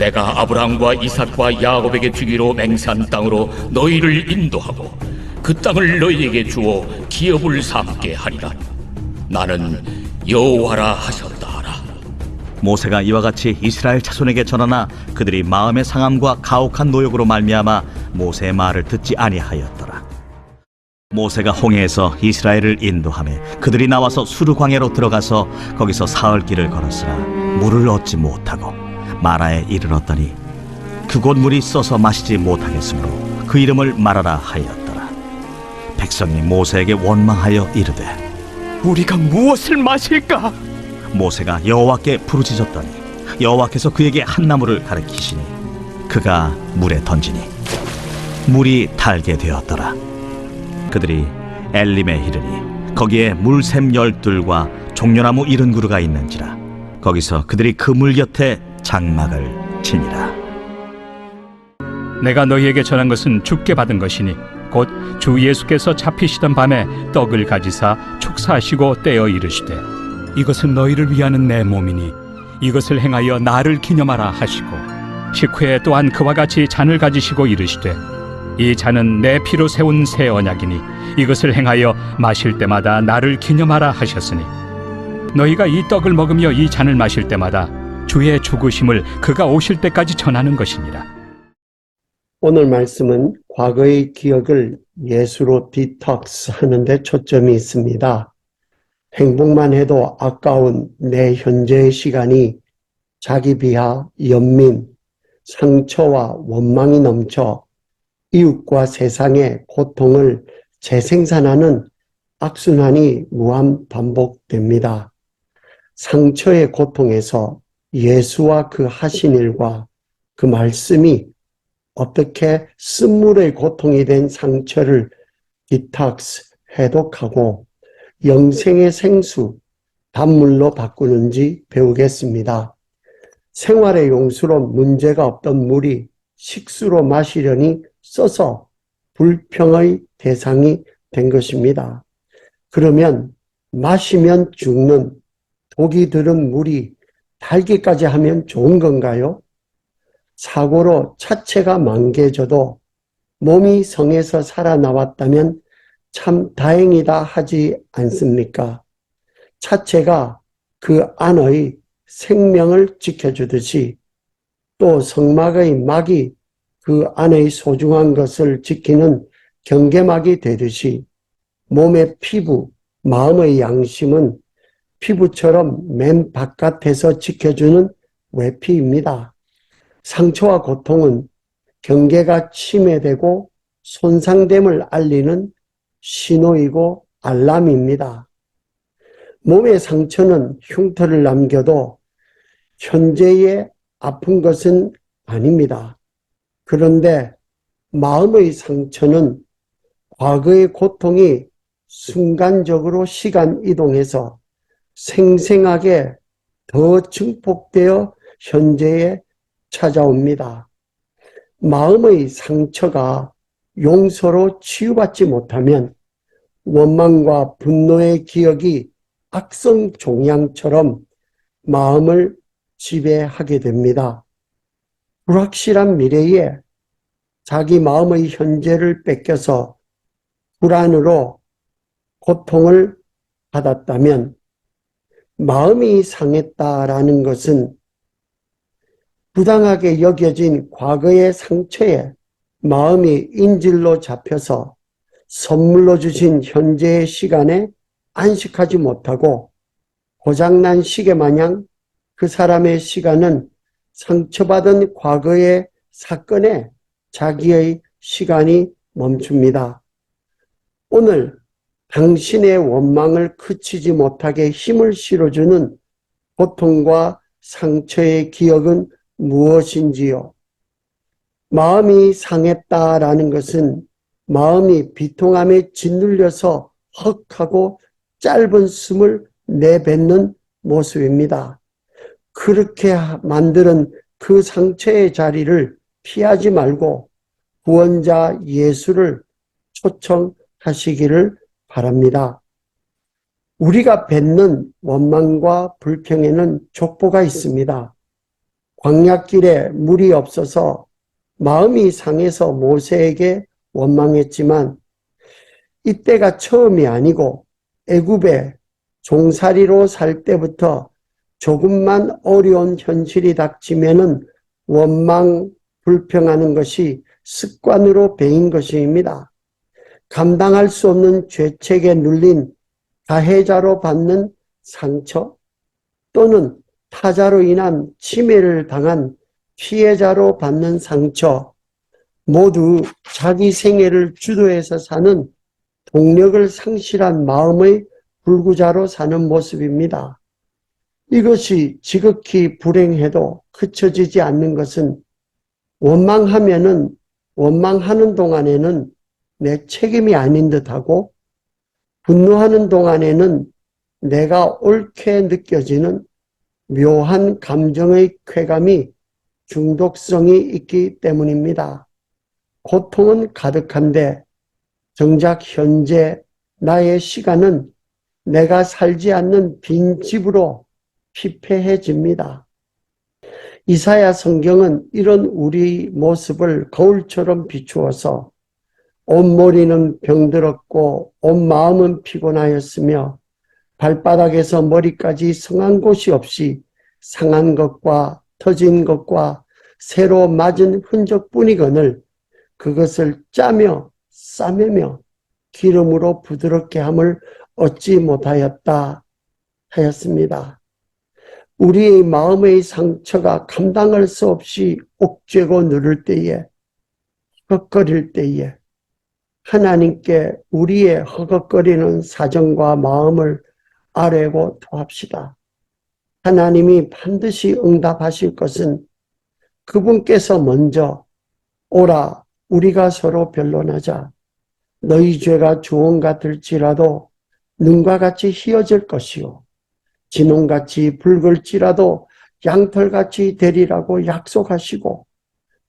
내가 아브라함과 이삭과 야곱에게 주기로 맹세한 땅으로 너희를 인도하고 그 땅을 너희에게 주어 기업을 삼게 하리라. 나는 여호와라 하셨다 하라. 모세가 이와 같이 이스라엘 자손에게 전하나 그들이 마음의 상함과 가혹한 노역으로 말미암아 모세의 말을 듣지 아니하였더라. 모세가 홍해에서 이스라엘을 인도하매 그들이 나와서 수르 광야로 들어가서 거기서 사흘 길을 걸었으나 물을 얻지 못하고 마라에 이르렀더니 그곳 물이 써서 마시지 못하겠으므로 그 이름을 마라라 하였더라. 백성이 모세에게 원망하여 이르되 우리가 무엇을 마실까? 모세가 여호와께 부르짖었더니 여호와께서 그에게 한 나무를 가리키시니 그가 물에 던지니 물이 달게 되었더라. 그들이 엘림에 이르니 거기에 물샘 12과 종려나무 70그루가 있는지라. 거기서 그들이 그 물 곁에 장막을 치니라. 내가 너희에게 전한 것은 주께 받은 것이니 곧 주 예수께서 잡히시던 밤에 떡을 가지사 축사하시고 떼어 이르시되 이것은 너희를 위하는 내 몸이니 이것을 행하여 나를 기념하라 하시고 식후에 또한 그와 같이 잔을 가지시고 이르시되 이 잔은 내 피로 세운 새 언약이니 이것을 행하여 마실 때마다 나를 기념하라 하셨으니 너희가 이 떡을 먹으며 이 잔을 마실 때마다 주의 죽으심을 그가 오실 때까지 전하는 것이니라. 오늘 말씀은 과거의 기억을 예수로 디톡스 하는 데 초점이 있습니다. 행복만 해도 아까운 내 현재의 시간이 자기 비하, 연민, 상처와 원망이 넘쳐 이웃과 세상의 고통을 재생산하는 악순환이 무한 반복됩니다. 상처의 고통에서 예수와 그 하신 일과 그 말씀이 어떻게 쓴물의 고통이 된 상처를 디톡스, 해독하고 영생의 생수, 단물로 바꾸는지 배우겠습니다. 생활의 용수로 문제가 없던 물이 식수로 마시려니 써서 불평의 대상이 된 것입니다. 그러면 마시면 죽는 독이 들은 물이 달기까지 하면 좋은 건가요? 사고로 차체가 망개져도 몸이 성에서 살아나왔다면 참 다행이다 하지 않습니까? 차체가 그 안의 생명을 지켜주듯이 또 성막의 막이 그 안의 소중한 것을 지키는 경계막이 되듯이 몸의 피부, 마음의 양심은 피부처럼 맨 바깥에서 지켜주는 외피입니다. 상처와 고통은 경계가 침해되고 손상됨을 알리는 신호이고 알람입니다. 몸의 상처는 흉터를 남겨도 현재의 아픈 것은 아닙니다. 그런데 마음의 상처는 과거의 고통이 순간적으로 시간 이동해서 생생하게 더 증폭되어 현재에 찾아옵니다. 마음의 상처가 용서로 치유받지 못하면 원망과 분노의 기억이 악성 종양처럼 마음을 지배하게 됩니다. 불확실한 미래에 자기 마음의 현재를 뺏겨서 불안으로 고통을 받았다면 마음이 상했다라는 것은 부당하게 여겨진 과거의 상처에 마음이 인질로 잡혀서 선물로 주신 현재의 시간에 안식하지 못하고 고장난 시계 마냥 그 사람의 시간은 상처받은 과거의 사건에 자기의 시간이 멈춥니다. 오늘 당신의 원망을 그치지 못하게 힘을 실어주는 고통과 상처의 기억은 무엇인지요? 마음이 상했다라는 것은 마음이 비통함에 짓눌려서 헉하고 짧은 숨을 내뱉는 모습입니다. 그렇게 만드는 그 상처의 자리를 피하지 말고 구원자 예수를 초청하시기를 바랍니다. 우리가 뱉는 원망과 불평에는 족보가 있습니다. 광야길에 물이 없어서 마음이 상해서 모세에게 원망했지만 이때가 처음이 아니고 애굽에 종살이로 살 때부터 조금만 어려운 현실이 닥치면은 원망, 불평하는 것이 습관으로 배인 것입니다. 감당할 수 없는 죄책에 눌린 가해자로 받는 상처 또는 타자로 인한 침해를 당한 피해자로 받는 상처 모두 자기 생애를 주도해서 사는 동력을 상실한 마음의 불구자로 사는 모습입니다. 이것이 지극히 불행해도 그쳐지지 않는 것은 원망하는 동안에는 내 책임이 아닌 듯하고 분노하는 동안에는 내가 옳게 느껴지는 묘한 감정의 쾌감이 중독성이 있기 때문입니다. 고통은 가득한데 정작 현재 나의 시간은 내가 살지 않는 빈 집으로 피폐해집니다. 이사야 성경은 이런 우리 모습을 거울처럼 비추어서 온머리는 병들었고 온 마음은 피곤하였으며 발바닥에서 머리까지 성한 곳이 없이 상한 것과 터진 것과 새로 맞은 흔적뿐이거늘 그것을 짜며 싸매며 기름으로 부드럽게 함을 얻지 못하였다 하였습니다. 우리의 마음의 상처가 감당할 수 없이 옥죄고 누를 때에 허걱거릴 때에 하나님께 우리의 허걱거리는 사정과 마음을 아뢰고 토합시다. 하나님이 반드시 응답하실 것은 그분께서 먼저 오라 우리가 서로 변론하자. 너희 죄가 주홍 같을지라도 눈과 같이 희어질 것이요 진홍같이 붉을지라도 양털같이 되리라고 약속하시고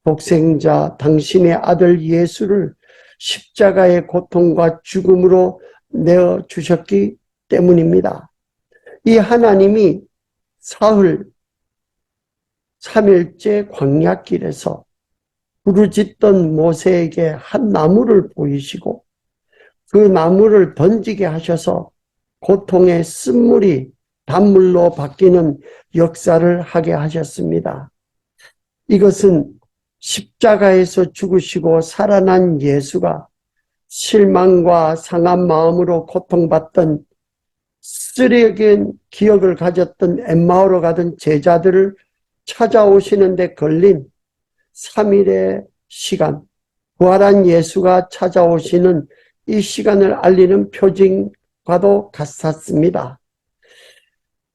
독생자 당신의 아들 예수를 십자가의 고통과 죽음으로 내어주셨기 때문입니다. 이 하나님이 사흘 3일째 광야길에서 부르짖던 모세에게 한 나무를 보이시고 그 나무를 던지게 하셔서 고통의 쓴물이 단물로 바뀌는 역사를 하게 하셨습니다. 이것은 십자가에서 죽으시고 살아난 예수가 실망과 상한 마음으로 고통받던 쓰레기인 기억을 가졌던 엠마오로 가던 제자들을 찾아오시는 데 걸린 3일의 시간, 부활한 예수가 찾아오시는 이 시간을 알리는 표징과도 같았습니다.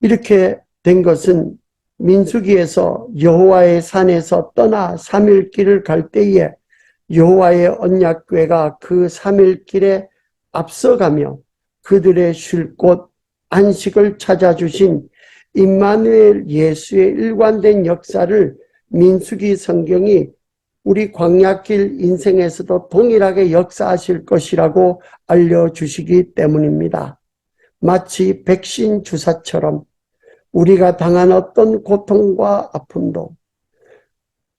이렇게 된 것은 민수기에서 여호와의 산에서 떠나 3일 길을 갈 때에 여호와의 언약궤가 그 3일 길에 앞서가며 그들의 쉴 곳 안식을 찾아주신 임마누엘 예수의 일관된 역사를 민수기 성경이 우리 광야길 인생에서도 동일하게 역사하실 것이라고 알려주시기 때문입니다. 마치 백신 주사처럼 우리가 당한 어떤 고통과 아픔도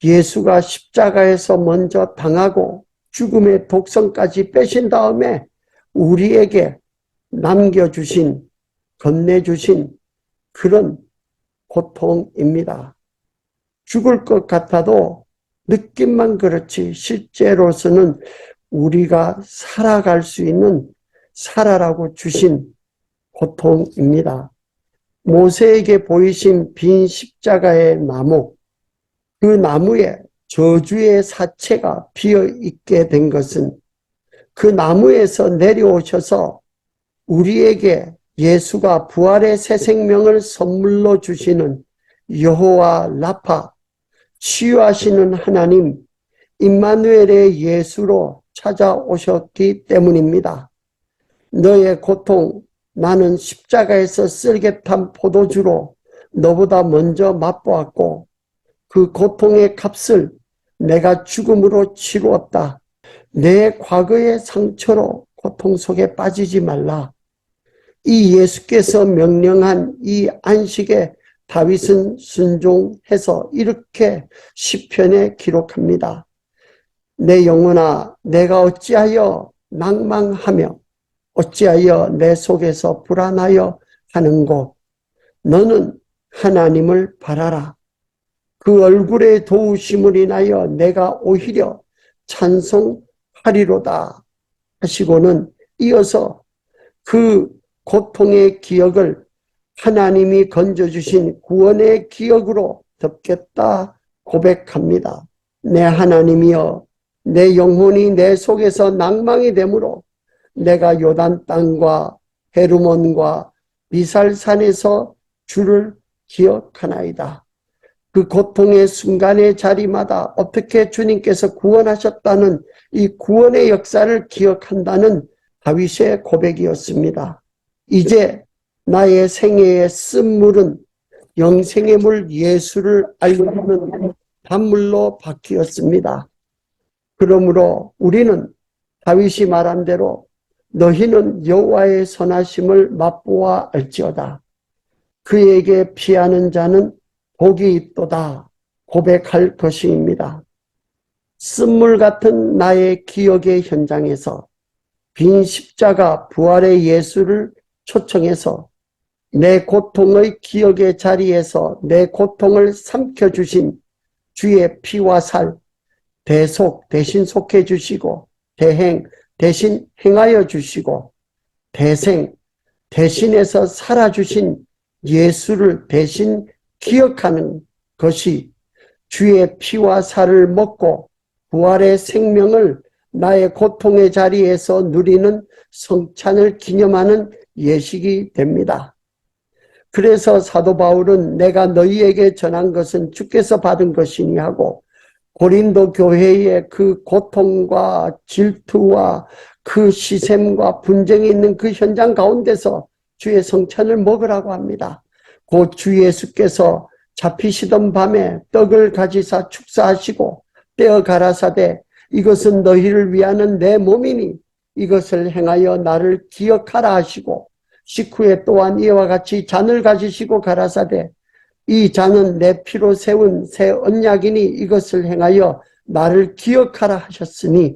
예수가 십자가에서 먼저 당하고 죽음의 독성까지 빼신 다음에 우리에게 남겨주신, 건네주신 그런 고통입니다. 죽을 것 같아도 느낌만 그렇지 실제로서는 우리가 살아갈 수 있는 살아라고 주신 고통입니다. 모세에게 보이신 빈 십자가의 나무, 그 나무에 저주의 사체가 피어 있게 된 것은 그 나무에서 내려오셔서 우리에게 예수가 부활의 새 생명을 선물로 주시는 여호와 라파, 치유하시는 하나님, 임마누엘의 예수로 찾아오셨기 때문입니다. 너의 고통, 나는 십자가에서 쓸개 탄 포도주로 너보다 먼저 맛보았고 그 고통의 값을 내가 죽음으로 치루었다. 내 과거의 상처로 고통 속에 빠지지 말라. 이 예수께서 명령한 이 안식의 다윗은 순종해서 이렇게 시편에 기록합니다. 내 영혼아, 내가 어찌하여 낭망하며 어찌하여 내 속에서 불안하여 하는고, 너는 하나님을 바라라. 그 얼굴의 도우심을 인하여 내가 오히려 찬송하리로다 하시고는 이어서 그 고통의 기억을 하나님이 건져주신 구원의 기억으로 덮겠다 고백합니다. 내 하나님이여, 내 영혼이 내 속에서 낭망이 되므로 내가 요단 땅과 헤르몬과 미살산에서 주를 기억하나이다. 그 고통의 순간의 자리마다 어떻게 주님께서 구원하셨다는 이 구원의 역사를 기억한다는 다윗의 고백이었습니다. 이제 나의 생애의 쓴물은 영생의 물 예수를 알고는 단물로 바뀌었습니다. 그러므로 우리는 다윗이 말한 대로 너희는 여호와의 선하심을 맛보아 알지어다. 그에게 피하는 자는 복이 있도다 고백할 것입니다. 쓴물 같은 나의 기억의 현장에서 빈 십자가 부활의 예수를 초청해서 내 고통의 기억의 자리에서 내 고통을 삼켜주신 주의 피와 살 대속 대신 속해 주시고, 대행 대신 행하여 주시고, 대생 대신해서 살아주신 예수를 대신 기억하는 것이 주의 피와 살을 먹고 부활의 생명을 나의 고통의 자리에서 누리는 성찬을 기념하는 예식이 됩니다. 그래서 사도 바울은 내가 너희에게 전한 것은 주께서 받은 것이니 하고, 고린도 교회의 그 고통과 질투와 그 시샘과 분쟁이 있는 그 현장 가운데서 주의 성찬을 먹으라고 합니다. 곧 주 예수께서 잡히시던 밤에 떡을 가지사 축사하시고 떼어 가라사대 이것은 너희를 위하는 내 몸이니 이것을 행하여 나를 기억하라 하시고, 식후에 또한 이와 같이 잔을 가지시고 가라사대 이 잔은 내 피로 세운 새 언약이니 이것을 행하여 나를 기억하라 하셨으니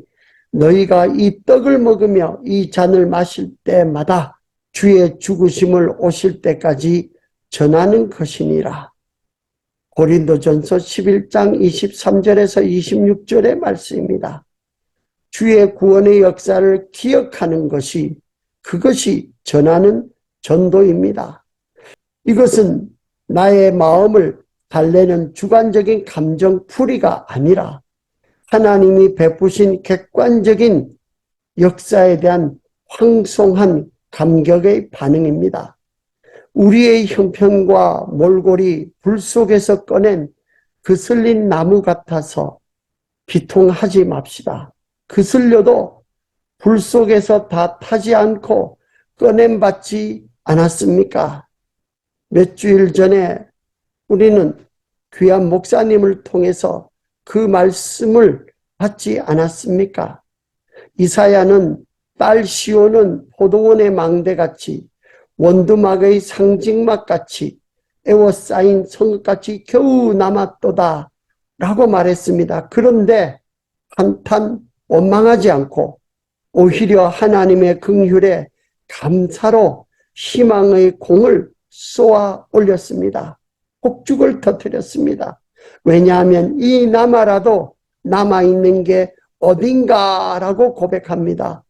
너희가 이 떡을 먹으며 이 잔을 마실 때마다 주의 죽으심을 오실 때까지 전하는 것이니라. 고린도전서 11장 23절에서 26절의 말씀입니다. 주의 구원의 역사를 기억하는 것이, 그것이 전하는 전도입니다. 이것은 나의 마음을 달래는 주관적인 감정풀이가 아니라 하나님이 베푸신 객관적인 역사에 대한 황송한 감격의 반응입니다. 우리의 형편과 몰골이 불 속에서 꺼낸 그슬린 나무 같아서 비통하지 맙시다. 그슬려도 불 속에서 다 타지 않고 꺼냄받지 않았습니까? 몇 주일 전에 우리는 귀한 목사님을 통해서 그 말씀을 받지 않았습니까? 이사야는 딸 시온은 포도원의 망대같이 원두막의 상징막같이 애워싸인 성읍같이 겨우 남았도다 라고 말했습니다. 그런데 한탄 원망하지 않고 오히려 하나님의 긍휼에 감사로 희망의 공을 쏘아 올렸습니다. 폭죽을 터뜨렸습니다. 왜냐하면 이 남아라도 남아있는 게 어딘가라고 고백합니다.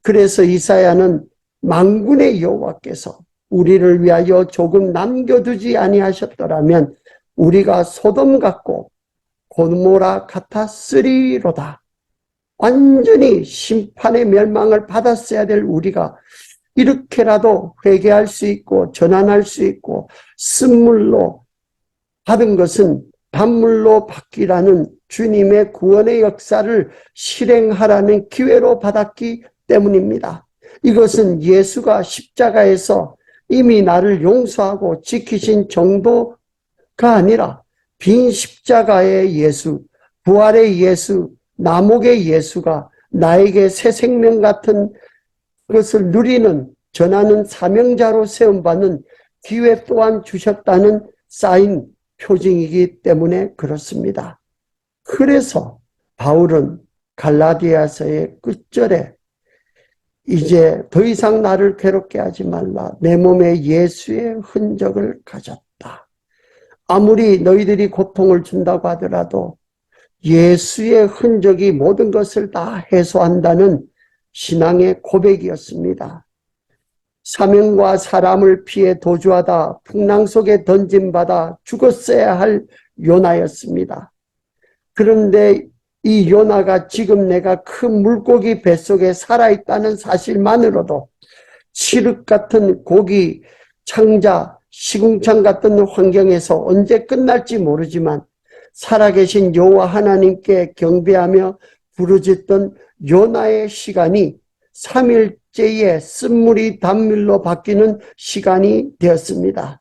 그래서 이사야는 만군의 여호와께서 우리를 위하여 조금 남겨두지 아니하셨더라면 우리가 소돔 같고 고모라 같았으리로다. 완전히 심판의 멸망을 받았어야 될 우리가 이렇게라도 회개할 수 있고 전환할 수 있고 쓴물로 받은 것은 단물로 바뀌라는 주님의 구원의 역사를 실행하라는 기회로 받았기 때문입니다. 이것은 예수가 십자가에서 이미 나를 용서하고 지키신 정도가 아니라 빈 십자가의 예수, 부활의 예수, 나목의 예수가 나에게 새 생명 같은 것을 누리는 전하는 사명자로 세움받는 기회 또한 주셨다는 쌓인 표징이기 때문에 그렇습니다. 그래서 바울은 갈라디아서의 끝절에 이제 더 이상 나를 괴롭게 하지 말라. 내 몸에 예수의 흔적을 가졌다. 아무리 너희들이 고통을 준다고 하더라도 예수의 흔적이 모든 것을 다 해소한다는 신앙의 고백이었습니다. 사명과 사람을 피해 도주하다 풍랑 속에 던짐받아 죽었어야 할 요나였습니다. 그런데 이 요나가 지금 내가 큰 물고기 뱃속에 살아있다는 사실만으로도 칠흑 같은 고기 창자, 시궁창 같은 환경에서 언제 끝날지 모르지만 살아계신 여호와 하나님께 경배하며 부르짖던 요나의 시간이 3일째에 쓴물이 단물로 바뀌는 시간이 되었습니다.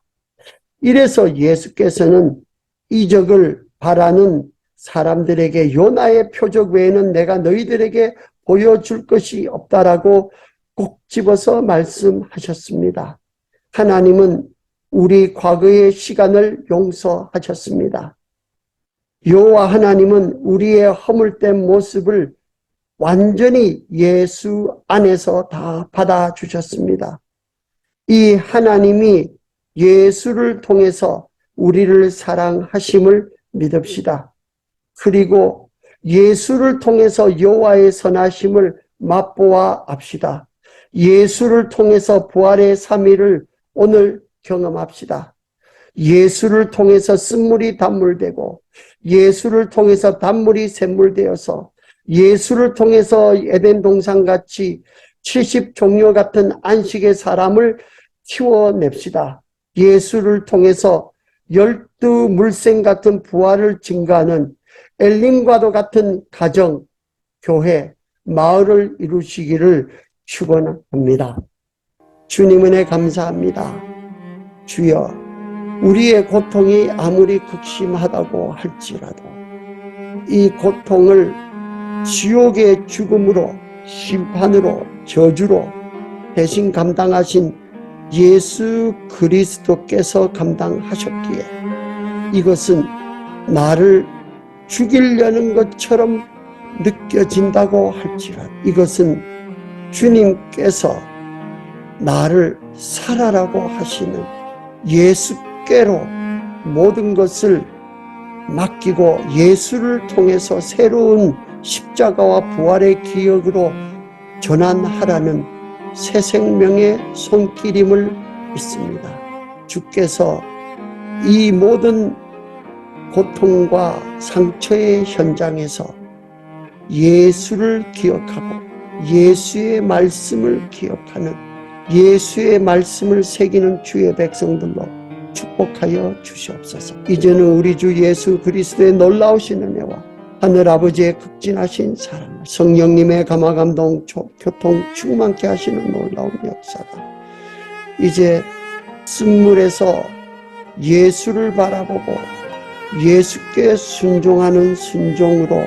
이래서 예수께서는 이적을 바라는 사람들에게 요나의 표적 외에는 내가 너희들에게 보여줄 것이 없다라고 꼭 집어서 말씀하셨습니다. 하나님은 우리 과거의 시간을 용서하셨습니다. 여호와 하나님은 우리의 허물된 모습을 완전히 예수 안에서 다 받아주셨습니다. 이 하나님이 예수를 통해서 우리를 사랑하심을 믿읍시다. 그리고 예수를 통해서 여호와의 선하심을 맛보아 합시다. 예수를 통해서 부활의 3일을 오늘 경험합시다. 예수를 통해서 쓴물이 단물되고 예수를 통해서 단물이 샘물되어서 예수를 통해서 에덴 동산같이 70종려 같은 안식의 사람을 키워냅시다. 예수를 통해서 12물샘 같은 부활을 증가하는 엘림과도 같은 가정, 교회, 마을을 이루시기를 축원합니다. 주님 은혜 감사합니다. 주여, 우리의 고통이 아무리 극심하다고 할지라도 이 고통을 지옥의 죽음으로, 심판으로, 저주로 대신 감당하신 예수 그리스도께서 감당하셨기에 이것은 나를 죽이려는 것처럼 느껴진다고 할지라도 이것은 주님께서 나를 살아라고 하시는 예수께로 모든 것을 맡기고 예수를 통해서 새로운 십자가와 부활의 기억으로 전환하라는 새 생명의 손길임을 믿습니다. 주께서 이 모든 고통과 상처의 현장에서 예수를 기억하고 예수의 말씀을 기억하는 예수의 말씀을 새기는 주의 백성들로 축복하여 주시옵소서. 이제는 우리 주 예수 그리스도의 놀라우신 은혜와 하늘아버지의 극진하신 사랑, 성령님의 감화감동, 교통 충만케 하시는 놀라운 역사가 이제 쓴물에서 예수를 바라보고 예수께 순종하는 순종으로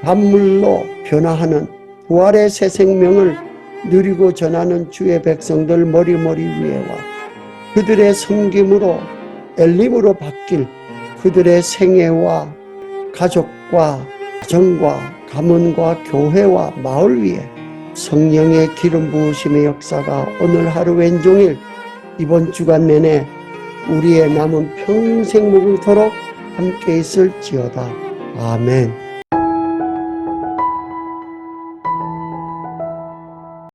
단물로 변화하는 부활의 새 생명을 누리고 전하는 주의 백성들 머리머리 위에와 그들의 섬김으로 엘림으로 바뀔 그들의 생애와 가족과 가정과 가문과 교회와 마을 위에 성령의 기름 부으심의 역사가 오늘 하루 왼종일 이번 주간 내내 우리의 남은 평생 묵을토록 함께 있을지어다. 아멘.